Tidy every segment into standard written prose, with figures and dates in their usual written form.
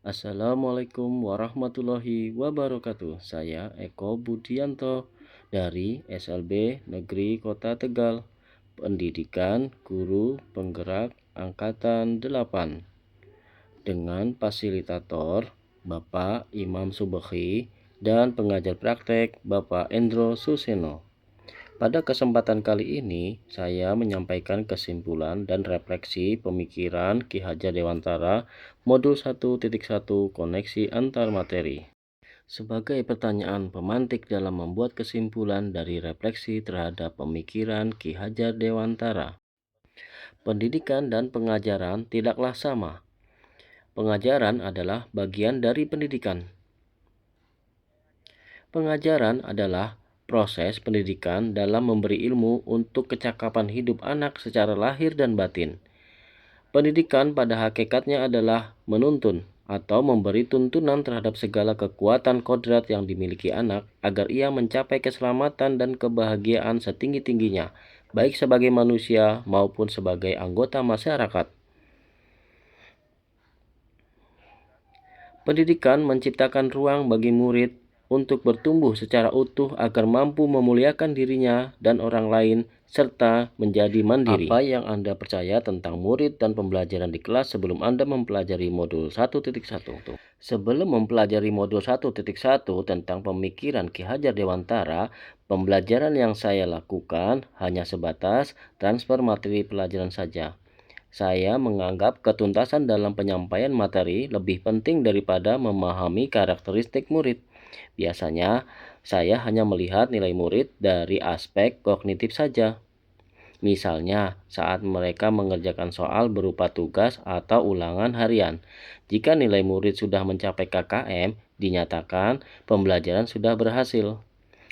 Assalamualaikum warahmatullahi wabarakatuh. Saya Eko Budianto dari SLB Negeri Kota Tegal, Pendidikan Guru Penggerak Angkatan 8, dengan fasilitator Bapak Imam Subehi dan pengajar praktek Bapak Endro Suseno. Pada kesempatan kali ini, saya menyampaikan kesimpulan dan refleksi pemikiran Ki Hajar Dewantara Modul 1.1 Koneksi Antar Materi. Sebagai pertanyaan pemantik dalam membuat kesimpulan dari refleksi terhadap pemikiran Ki Hajar Dewantara. Pendidikan dan pengajaran tidaklah sama. Pengajaran adalah bagian dari pendidikan. Pengajaran adalah proses pendidikan dalam memberi ilmu untuk kecakapan hidup anak secara lahir dan batin. Pendidikan pada hakikatnya adalah menuntun atau memberi tuntunan terhadap segala kekuatan kodrat yang dimiliki anak agar ia mencapai keselamatan dan kebahagiaan setinggi-tingginya, baik sebagai manusia maupun sebagai anggota masyarakat. Pendidikan menciptakan ruang bagi murid untuk bertumbuh secara utuh agar mampu memuliakan dirinya dan orang lain serta menjadi mandiri. Apa yang Anda percaya tentang murid dan pembelajaran di kelas sebelum Anda mempelajari modul 1.1? Sebelum mempelajari modul 1.1 tentang pemikiran Ki Hajar Dewantara, pembelajaran yang saya lakukan hanya sebatas transfer materi pelajaran saja. Saya menganggap ketuntasan dalam penyampaian materi lebih penting daripada memahami karakteristik murid. Biasanya, saya hanya melihat nilai murid dari aspek kognitif saja. Misalnya, saat mereka mengerjakan soal berupa tugas atau ulangan harian. Jika nilai murid sudah mencapai KKM, dinyatakan pembelajaran sudah berhasil.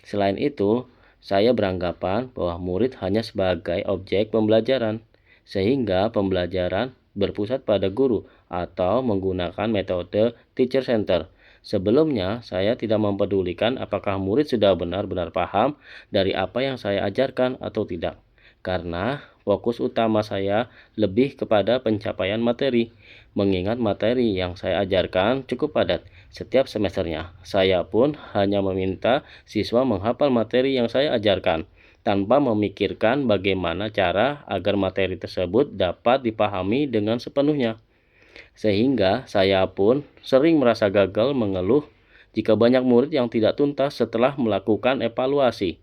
Selain itu, saya beranggapan bahwa murid hanya sebagai objek pembelajaran, sehingga pembelajaran berpusat pada guru atau menggunakan metode teacher center. Sebelumnya, saya tidak mempedulikan apakah murid sudah benar-benar paham dari apa yang saya ajarkan atau tidak, karena fokus utama saya lebih kepada pencapaian materi. Mengingat materi yang saya ajarkan cukup padat setiap semesternya, saya pun hanya meminta siswa menghafal materi yang saya ajarkan, tanpa memikirkan bagaimana cara agar materi tersebut dapat dipahami dengan sepenuhnya. Sehingga saya pun sering merasa gagal mengeluh jika banyak murid yang tidak tuntas setelah melakukan evaluasi.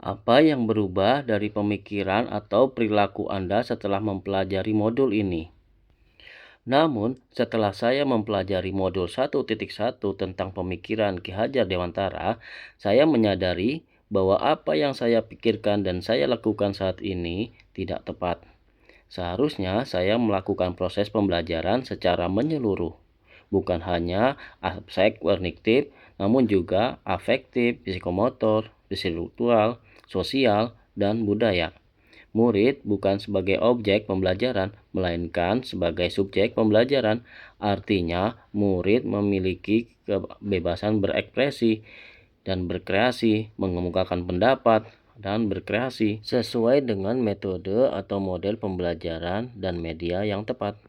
Apa yang berubah dari pemikiran atau perilaku Anda setelah mempelajari modul ini? Namun, setelah saya mempelajari modul 1.1 tentang pemikiran Ki Hajar Dewantara, saya menyadari bahwa apa yang saya pikirkan dan saya lakukan saat ini tidak tepat. Seharusnya saya melakukan proses pembelajaran secara menyeluruh, bukan hanya aspek kognitif, namun juga afektif, psikomotor, spiritual, sosial, dan budaya. Murid bukan sebagai objek pembelajaran, melainkan sebagai subjek pembelajaran. Artinya, murid memiliki kebebasan berekspresi dan berkreasi, mengemukakan pendapat, dan berkreasi sesuai dengan metode atau model pembelajaran dan media yang tepat.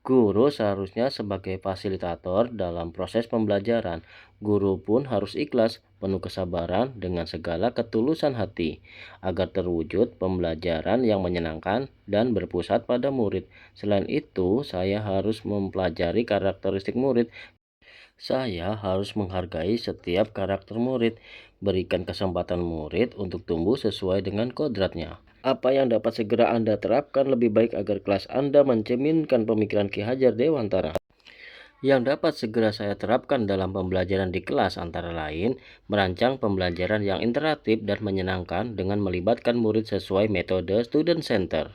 Guru seharusnya sebagai fasilitator dalam proses pembelajaran. Guru pun harus ikhlas, penuh kesabaran dengan segala ketulusan hati, agar terwujud pembelajaran yang menyenangkan dan berpusat pada murid. Selain itu, saya harus mempelajari karakteristik murid. Saya harus menghargai setiap karakter murid, berikan kesempatan murid untuk tumbuh sesuai dengan kodratnya. Apa yang dapat segera Anda terapkan lebih baik agar kelas Anda mencerminkan pemikiran Ki Hajar Dewantara? Yang dapat segera saya terapkan dalam pembelajaran di kelas antara lain, merancang pembelajaran yang interaktif dan menyenangkan dengan melibatkan murid sesuai metode student center.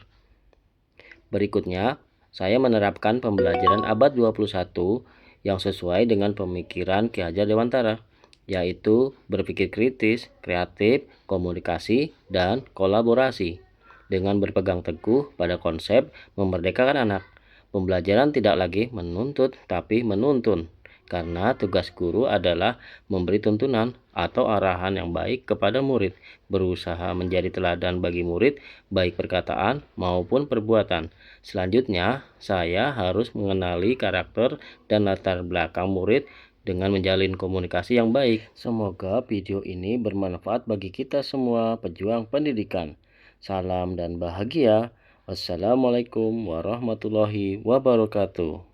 Berikutnya, saya menerapkan pembelajaran abad 21 yang sesuai dengan pemikiran Ki Hajar Dewantara, yaitu berpikir kritis, kreatif, komunikasi, dan kolaborasi. Dengan berpegang teguh pada konsep memerdekakan anak, pembelajaran tidak lagi menuntut tapi menuntun. karena tugas guru adalah memberi tuntunan atau arahan yang baik kepada murid, berusaha menjadi teladan bagi murid, baik perkataan maupun perbuatan. Selanjutnya, saya harus mengenali karakter dan latar belakang murid dengan menjalin komunikasi yang baik. Semoga video ini bermanfaat bagi kita semua pejuang pendidikan. Salam dan bahagia. Wassalamualaikum warahmatullahi wabarakatuh.